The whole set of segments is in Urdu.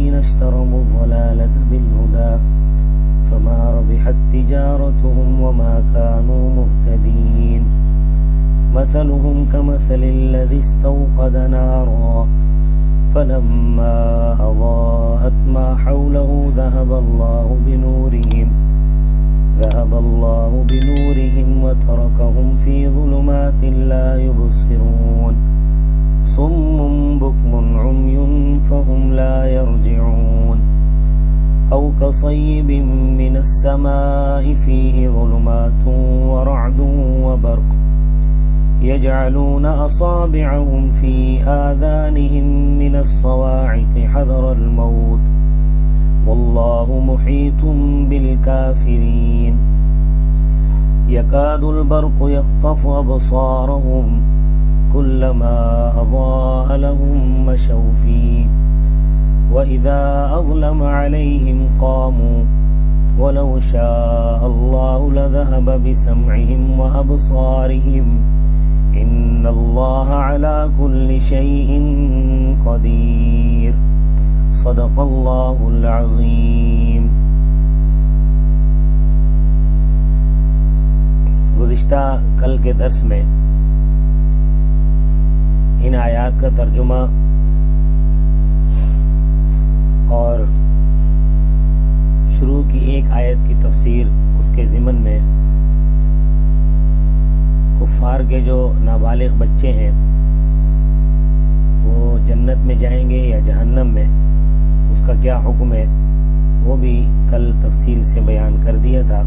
الذين اشتروا الضلالة بالهدى فما ربحت تجارتهم وما كانوا مهتدين مثلهم كمثل الذي استوقد نارا فلما أضاءت ما حوله ذهب الله بنورهم وتركهم في ظلمات لا يبصرون صم بكم عمي فهم لا يرجعون أو كصيب من السماء فيه ظلمات ورعد وبرق يجعلون أصابعهم في آذانهم من الصواعق حذر الموت والله محيط بالكافرين يكاد البرق يخطف أبصارهم كلما أضاء لهم مشوا فيه وإذا أظلم عليهم قاموا ولو شاء الله لذهب بسمعهم وأبصارهم إن الله على كل شيء قدير صدق الله العظیم۔ گزشتہ کل کے درس میں ان آیات کا ترجمہ اور شروع کی ایک آیت کی تفسیر، اس کے ضمن میں کفار کے جو نابالغ بچے ہیں وہ جنت میں جائیں گے یا جہنم میں، اس کا کیا حکم ہے، وہ بھی کل تفصیل سے بیان کر دیا تھا۔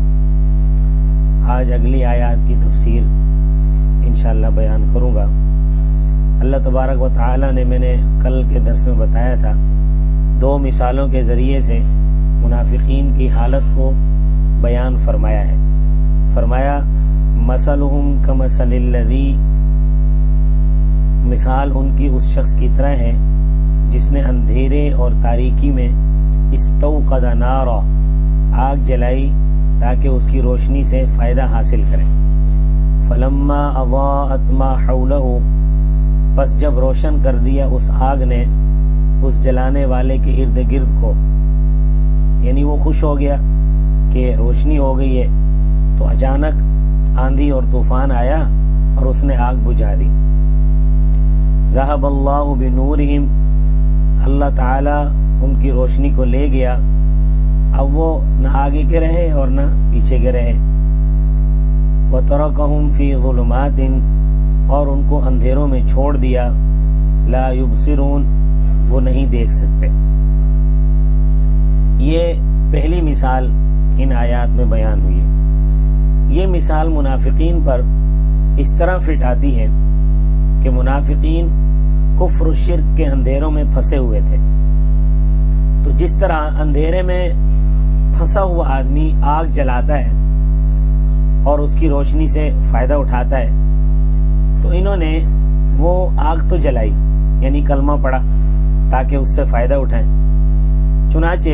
آج اگلی آیات کی تفسیر انشاءاللہ بیان کروں گا۔ اللہ تبارک و تعالی نے، میں نے کل کے درس میں بتایا تھا، دو مثالوں کے ذریعے سے منافقین کی حالت کو بیان فرمایا ہے۔ فرمایا مثلہم کمثل الذی، مثال ان کی اس شخص کی طرح ہے جس نے اندھیرے اور تاریکی میں استوقد نارا، آگ جلائی تاکہ اس کی روشنی سے فائدہ حاصل کرے۔ فلما اضاءت ما حولہ، پس جب روشن کر دیا اس آگ نے اس جلانے والے کے ارد گرد کو، یعنی وہ خوش ہو گیا کہ روشنی ہو گئی ہے، تو اچانک آندھی اور طوفان آیا اور اس نے آگ بجھا دی۔ ذہب اللہ بنورہم، اللہ تعالی ان کی روشنی کو لے گیا، اب وہ نہ آگے کے رہے اور نہ پیچھے کے رہے۔ وَتَرَكَهُمْ فِي ظُلُمَاتٍ، اور ان کو اندھیروں میں چھوڑ دیا، لا يُبْصِرُونَ، وہ نہیں دیکھ سکتے۔ یہ پہلی مثال ان آیات میں بیان ہوئی ہے۔ یہ مثال منافقین پر اس طرح فٹ آتی ہے کہ منافقین کفر و شرک کے اندھیروں میں پھنسے ہوئے تھے، تو جس طرح اندھیرے میں پھنسا ہوا آدمی آگ جلاتا ہے اور اس کی روشنی سے فائدہ اٹھاتا ہے، تو انہوں نے وہ آگ تو جلائی، یعنی کلمہ پڑھا تاکہ اس سے فائدہ اٹھائیں، چنانچہ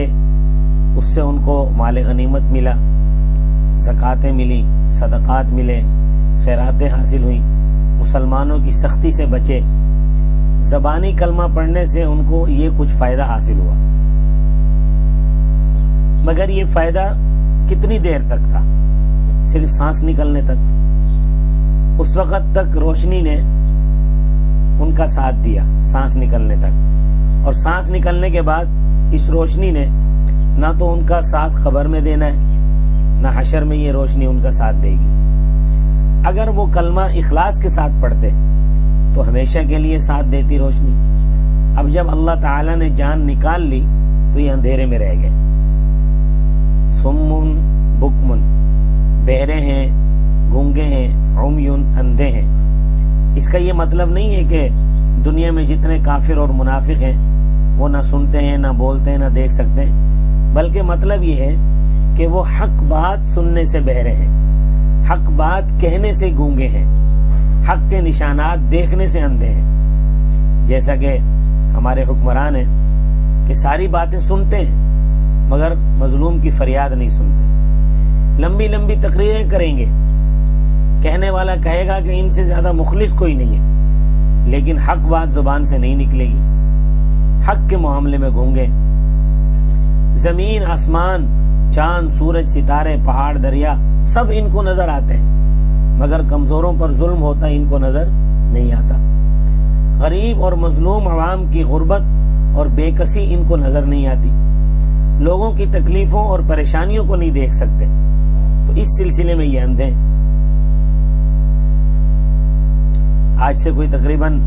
اس سے ان کو مال غنیمت ملا، زکاتیں ملی، صدقات ملے، خیراتیں حاصل ہوئیں، مسلمانوں کی سختی سے بچے، زبانی کلمہ پڑھنے سے ان کو یہ کچھ فائدہ حاصل ہوا، مگر یہ فائدہ کتنی دیر تک تھا؟ صرف سانس نکلنے تک۔ اس وقت تک روشنی نے ان کا ساتھ دیا، سانس نکلنے تک، اور سانس نکلنے کے بعد اس روشنی نے نہ تو ان کا ساتھ قبر میں دینا ہے، نہ حشر میں یہ روشنی ان کا ساتھ دے گی۔ اگر وہ کلمہ اخلاص کے ساتھ پڑھتے تو ہمیشہ کے لیے ساتھ دیتی روشنی۔ اب جب اللہ تعالی نے جان نکال لی تو یہ اندھیرے میں رہ گئے۔ سمن بکمن، بہرے ہیں، گونگے ہیں، عمیون، اندھے ہیں۔ اس کا یہ مطلب نہیں ہے کہ دنیا میں جتنے کافر اور منافق ہیں وہ نہ سنتے ہیں، نہ بولتے ہیں، نہ دیکھ سکتے ہیں، بلکہ مطلب یہ ہے کہ وہ حق بات سننے سے بہرے ہیں، حق بات کہنے سے گونگے ہیں، حق کے نشانات دیکھنے سے اندھے ہیں۔ جیسا کہ ہمارے حکمران ہیں کہ ساری باتیں سنتے ہیں مگر مظلوم کی فریاد نہیں سنتے، لمبی لمبی تقریریں کریں گے، کہنے والا کہے گا کہ ان سے زیادہ مخلص کوئی نہیں ہے، لیکن حق بات زبان سے نہیں نکلے گی، حق کے معاملے میں گونگے، زمین آسمان چاند سورج ستارے پہاڑ دریا سب ان کو نظر آتے ہیں، مگر کمزوروں پر ظلم ہوتا ان کو نظر نہیں آتا۔ غریب اور مظلوم عوام کی غربت اور بے کسی ان کو نظر نہیں آتی، لوگوں کی تکلیفوں اور پریشانیوں کو نہیں دیکھ سکتے، تو اس سلسلے میں یہ اندھے ہیں۔ آج سے کوئی تقریباً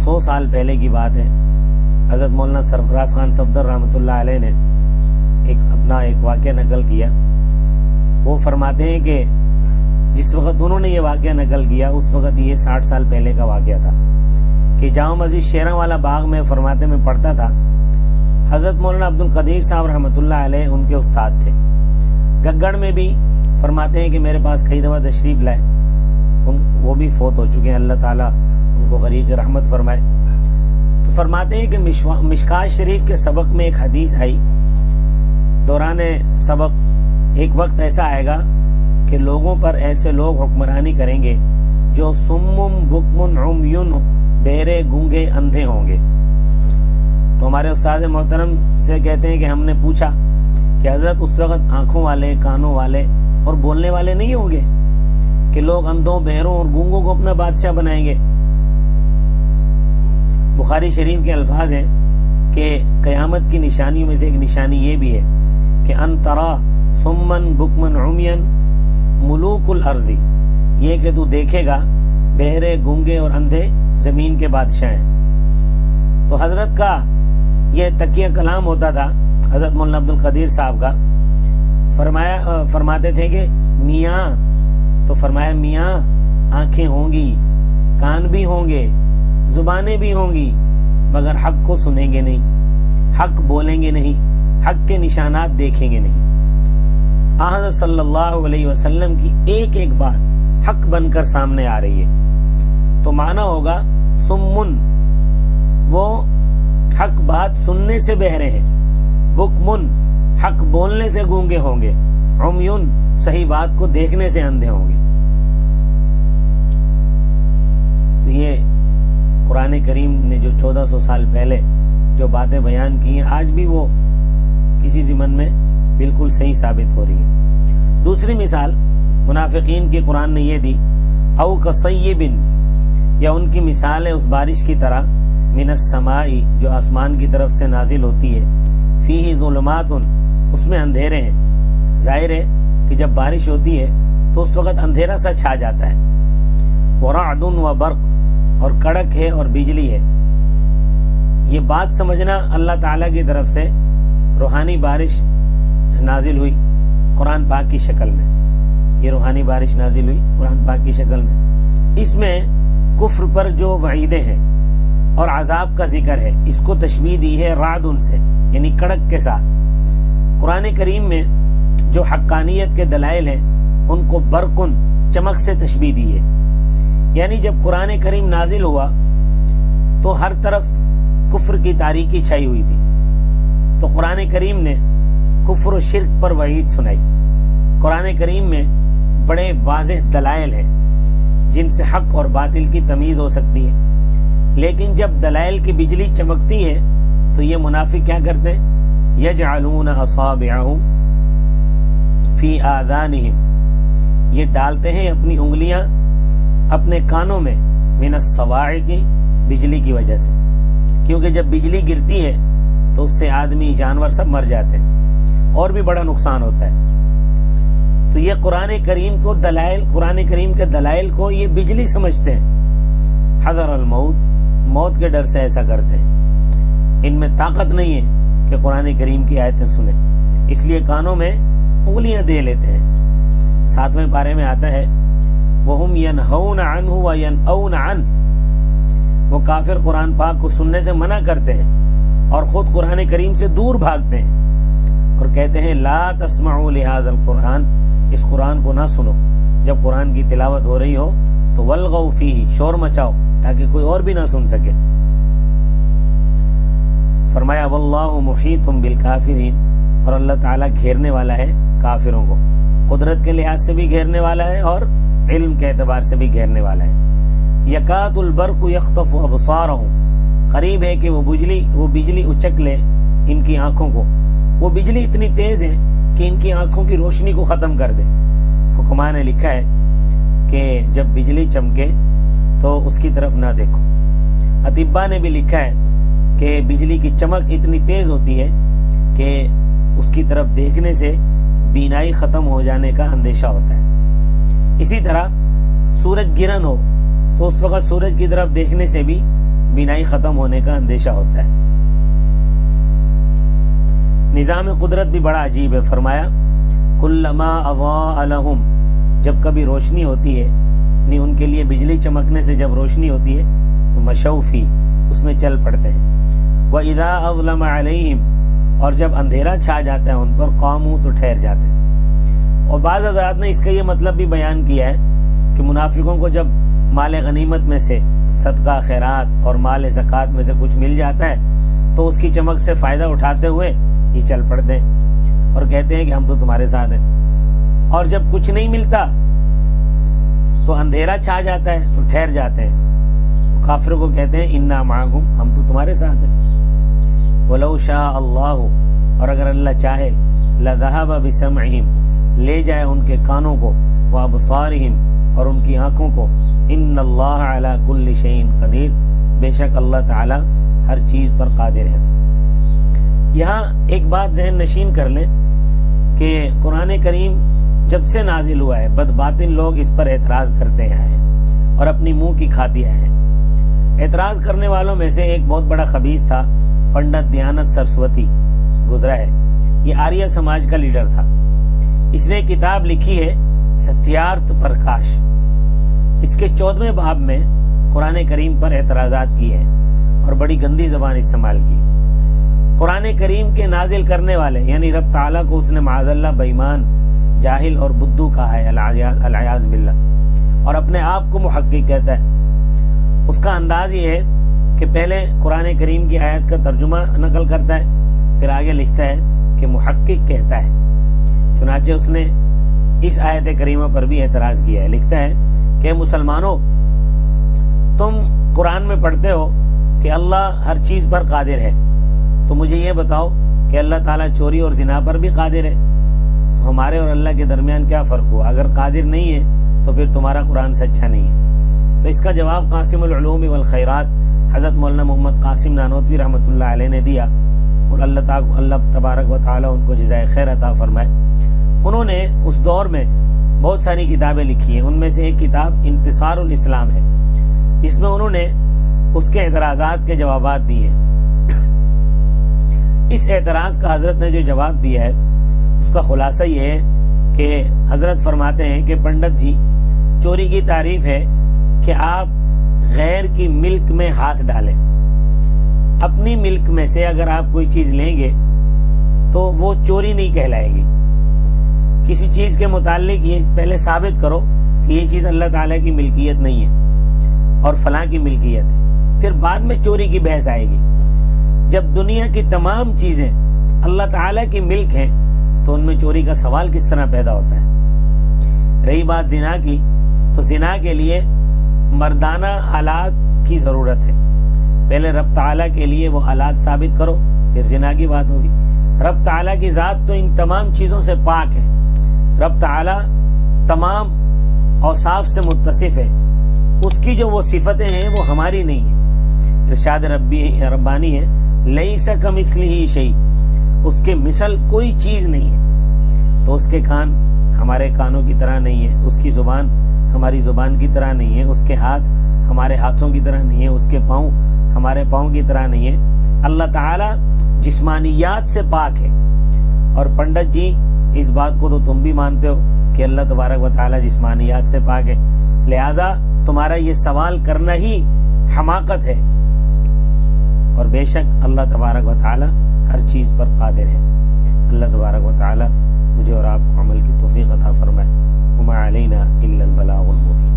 100 سال پہلے کی بات ہے، حضرت مولانا سرفراز خان صفدر رحمۃ اللہ علیہ نے اپنا ایک واقعہ نقل کیا۔ وہ فرماتے ہیں کہ جس وقت انہوں نے یہ واقعہ نقل کیا اس وقت یہ 60 سال پہلے کا واقعہ تھا کہ جامع مسجد شیراں والا باغ میں فرماتے میں پڑھتا تھا۔ حضرت مولانا عبد القدیر صاحب رحمۃ اللہ علیہ ان کے استاد تھے۔ گگڑ میں بھی فرماتے ہیں کہ میرے پاس کئی دفعہ تشریف لائے، وہ بھی فوت ہو چکے ہیں، اللہ تعالیٰ ان کو غریق رحمت فرمائے۔ تو فرماتے ہیں کہ مشکات شریف کے سبق میں ایک حدیث آئی، دوران سبق ایک وقت ایسا آئے گا کہ لوگوں پر ایسے لوگ حکمرانی کریں گے جو سمم بکمن عمیون بہرے گونگے اندھے ہوں گے۔ تو ہمارے استاد محترم سے کہتے ہیں کہ ہم نے پوچھا کہ حضرت اس وقت آنکھوں والے کانوں والے اور بولنے والے نہیں ہوں گے کہ لوگ اندھوں بہروں اور گونگوں کو اپنا بادشاہ بنائیں گے؟ بخاری شریف کے الفاظ ہیں کہ قیامت کی نشانیوں میں سے ایک نشانی یہ بھی ہے کہ ان ترا سمن بکمن عمین ملوک الارض، یہ کہ تو دیکھے گا بہرے گونگے اور اندھے زمین کے بادشاہ ہیں۔ تو حضرت کا یہ تکیہ کلام ہوتا تھا حضرت مولانا عبد القدیر صاحب کا، فرماتے تھے کہ میاں، تو فرمایا میاں آنکھیں ہوں گی، کان بھی ہوں گے، زبانیں بھی ہوں گی، مگر حق کو سنیں گے نہیں، حق بولیں گے نہیں، حق کے نشانات دیکھیں گے نہیں۔ حضرت صلی اللہ علیہ وسلم کی ایک ایک بات حق بن کر سامنے آ رہی ہے، تو معنی ہوگا سمن، وہ حق بات سننے سے بہرے ہیں، بکمن حق بولنے سے گونگے ہوں گے، عمیون صحیح بات کو دیکھنے سے اندھے ہوں گے۔ تو یہ قرآن کریم نے جو 1400 سال پہلے جو باتیں بیان کی ہیں آج بھی وہ کسی ضمن میں بالکل صحیح ثابت ہو رہی ہے۔ دوسری مثال منافقین کی قرآن نے یہ دی، او کصیب، یا ان کی مثال ہے اس بارش کی طرح، من السماء جو آسمان کی طرف سے نازل ہوتی ہے، فیہ ظلمات اس میں اندھیرے ہیں۔ ظاہر ہے کہ جب بارش ہوتی ہے تو اس وقت اندھیرا سا چھا جاتا ہے، ورعد و برق، اور کڑک ہے اور بجلی ہے۔ یہ بات سمجھنا اللہ تعالیٰ کی طرف سے روحانی بارش نازل ہوئی قرآن پاک کی شکل میں، یہ روحانی بارش نازل ہوئی قرآن پاک کی شکل میں۔ اس میں کفر پر جو وعیدیں ہیں اور عذاب کا ذکر ہے، اس کو تشبیہ دی ہے رعد سے، یعنی کڑک کے ساتھ۔ قرآن کریم میں جو حقانیت کے دلائل ہیں ان کو برقن، چمک سے تشبیہ دی ہے، یعنی جب قرآن کریم نازل ہوا تو ہر طرف کفر کی تاریکی چھائی ہوئی تھی، تو قرآن کریم نے کفر و شرک پر وعید سنائی۔ قرآن کریم میں بڑے واضح دلائل ہیں جن سے حق اور باطل کی تمیز ہو سکتی ہے، لیکن جب دلائل کی بجلی چمکتی ہے تو یہ منافق کیا کرتے ہیں؟ یجعلون اصابعہم فی آذانہم، یہ ڈالتے ہیں اپنی انگلیاں اپنے کانوں میں، من الصواعق، بجلی کی وجہ سے، کیونکہ جب بجلی گرتی ہے تو اس سے آدمی جانور سب مر جاتے ہیں اور بھی بڑا نقصان ہوتا ہے۔ تو یہ قرآن کریم کو دلائل، قرآن کریم کے دلائل کو یہ بجلی سمجھتے ہیں۔ حذر الموت، موت کے ڈر سے ایسا کرتے ہیں، ان میں طاقت نہیں ہے کہ قرآن کریم کی آیتیں سنیں، اس لیے کانوں میں انگلیاں دے لیتے ہیں۔ 7ویں پارے میں آتا ہے وَهُمْ يَنْهَوْنَ عَنْهُ وَيَنْأَوْنَ عَنْهُ، وہ کافر قرآن پاک کو سننے سے منع کرتے ہیں اور خود قرآن کریم سے دور بھاگتے ہیں اور کہتے ہیں لا تسمعوا لهذا القرآن، اس قرآن کو نہ سنو، جب قرآن کی تلاوت ہو رہی ہو تو وَالْغَوْا فِيهِ، شور مچاؤ تاکہ کوئی اور بھی نہ سن سکے۔ فرمایا وَاللَّهُ مُحِيطٌ بِالْكَافِرِينَ، اور اللہ تعالیٰ گھیرنے والا ہے کافروں کو، قدرت کے لحاظ سے بھی گھیرنے والا ہے اور علم کے اعتبار سے بھی گھیرنے والا ہے۔ یکاد البرق یخطف ابصارہم، قریب ہے کہ وہ بجلی اچک لے ان کی آنکھوں کو. وہ بجلی اتنی تیز ہے کہ ان کی آنکھوں کی روشنی کو ختم کر دے. حکماء نے لکھا ہے کہ جب بجلی چمکے تو اس کی طرف نہ دیکھو. اطباء نے بھی لکھا ہے کہ بجلی کی چمک اتنی تیز ہوتی ہے کہ اس کی طرف دیکھنے سے بینائی ختم ہو جانے کا اندیشہ ہوتا ہے. اسی طرح سورج گرہن ہو تو اس وقت سورج کی طرف دیکھنے سے بھی بینائی ختم ہونے کا اندیشہ ہوتا ہے. نظام قدرت بھی بڑا عجیب ہے. فرمایا کلما اضاء لهم، جب کبھی روشنی ہوتی ہے، یعنی ان کے لیے بجلی چمکنے سے جب روشنی ہوتی ہے تو مشوا فیہ، اس میں چل پڑتے ہیں. وَإِذَا أَظْلَمَ عَلَيْهِمْ، اور جب اندھیرا چھا جاتا ہے ان پر، قاموا، تو ٹھہر جاتے ہیں. اور بعض حضرات نے اس کا یہ مطلب بھی بیان کیا ہے کہ منافقوں کو جب مال غنیمت میں سے صدقہ خیرات اور مال زکوٰۃ میں سے کچھ مل جاتا ہے تو اس کی چمک سے فائدہ اٹھاتے ہوئے یہ چل پڑتے ہیں اور کہتے ہیں کہ ہم تو تمہارے ساتھ ہیں. اور جب کچھ نہیں ملتا تو اندھیرا چھا جاتا ہے تو ٹھہر جاتے ہیں. کافروں کو کہتے ہیں انا معکم، ہم تو تمہارے ساتھ ہیں. ولو شاء اللہ، اور اگر اللہ چاہے، لذهب بسمعهم، لے جائے ان کے کانوں کو، وابصارهم، اور ان کی آنکھوں کو. ان اللہ علی کل شیء قدیر، بے شک اللہ تعالی ہر چیز پر قادر ہے. یہاں ایک بات ذہن نشین کر لیں کہ قرآن کریم جب سے نازل ہوا ہے بدباطن لوگ اس پر اعتراض کرتے ہیں اور اپنی منہ کی کھاتی آئے ہیں. اعتراض کرنے والوں میں سے ایک بہت بڑا خبیث تھا، پنڈت دیانت سرسوتی، گزرا ہے. یہ آریہ سماج کا لیڈر تھا. اس نے کتاب لکھی ہے ستیارتھ پرکاش. اس کے 14ویں باب میں قرآن کریم پر اعتراضات کیے ہیں اور بڑی گندی زبان استعمال کی. قرآن کریم کے نازل کرنے والے یعنی رب تعالیٰ کو اس نے معاذ اللہ بے ایمان، جاہل اور بدو کہا ہے، العیاذ باللہ، اور اپنے آپ کو محقق کہتا ہے. اس کا انداز یہ ہے کہ پہلے قرآن کریم کی آیت کا ترجمہ نقل کرتا ہے، پھر آگے لکھتا ہے کہ محقق کہتا ہے. چنانچہ اس نے اس آیت کریمہ پر بھی اعتراض کیا ہے. لکھتا ہے کہ مسلمانوں، تم قرآن میں پڑھتے ہو کہ اللہ ہر چیز پر قادر ہے، تو مجھے یہ بتاؤ کہ اللہ تعالیٰ چوری اور زنا پر بھی قادر ہے. تو ہمارے اور اللہ کے درمیان کیا فرق ہوا؟ اگر قادر نہیں ہے تو پھر تمہارا قرآن سچا نہیں ہے. تو اس کا جواب قاسم العلوم والخیرات حضرت مولانا محمد قاسم نانوتوی رحمۃ اللہ علیہ نے دیا، اور اللہ تبارک و تعالیٰ ان کو جزائے خیر عطا فرمائے. انہوں نے اس دور میں بہت ساری کتابیں لکھی ہیں. ان میں سے ایک کتاب انتصار الاسلام ہے. اس میں انہوں نے اس کے اعتراضات کے جوابات دیے. اس اعتراض کا حضرت نے جو جواب دیا ہے اس کا خلاصہ یہ ہے کہ حضرت فرماتے ہیں کہ پنڈت جی، چوری کی تعریف ہے کہ آپ غیر کی ملک میں ہاتھ ڈالیں. اپنی ملک میں سے اگر آپ کوئی چیز لیں گے تو وہ چوری نہیں کہلائے گی. کسی چیز کے متعلق یہ پہلے ثابت کرو کہ یہ چیز اللہ تعالیٰ کی ملکیت نہیں ہے اور فلاں کی ملکیت ہے، پھر بعد میں چوری کی بحث آئے گی. جب دنیا کی تمام چیزیں اللہ تعالیٰ کی ملک ہیں تو ان میں چوری کا سوال کس طرح پیدا ہوتا ہے؟ رہی بات زنا کی، تو زنا کے لیے مردانہ آلات کی ضرورت ہے. پہلے رب تعالیٰ کے لیے وہ آلات ثابت کرو، پھر زنا کی بات ہوگی. رب تعالیٰ کی ذات تو ان تمام چیزوں سے پاک ہے. رب تعالیٰ تمام اوصاف سے متصف ہے. اس کی جو وہ صفتیں ہیں وہ ہماری نہیں ہیں. ارشاد ربانی ہے لیس کمثلہ شیء، اس کے مثل کوئی چیز نہیں ہے. تو اس کے کان ہمارے کانوں کی طرح نہیں ہے، اس کی زبان ہماری زبان کی طرح نہیں ہے، اس کے ہاتھ ہمارے ہاتھوں کی طرح نہیں ہے، اس کے پاؤں ہمارے پاؤں کی طرح نہیں ہے. اللہ تعالیٰ جسمانیات سے پاک ہے. اور پنڈت جی، اس بات کو تو تم بھی مانتے ہو کہ اللہ تبارک و تعالیٰ جسمانیات سے پاک ہے، لہذا تمہارا یہ سوال کرنا ہی حماقت ہے. اور بے شک اللہ تبارک و تعالی ہر چیز پر قادر ہے. اللہ تبارک و تعالی مجھے اور آپ کو عمل کی توفیق عطا فرمائے. وما علینا الا البلاغ المبین.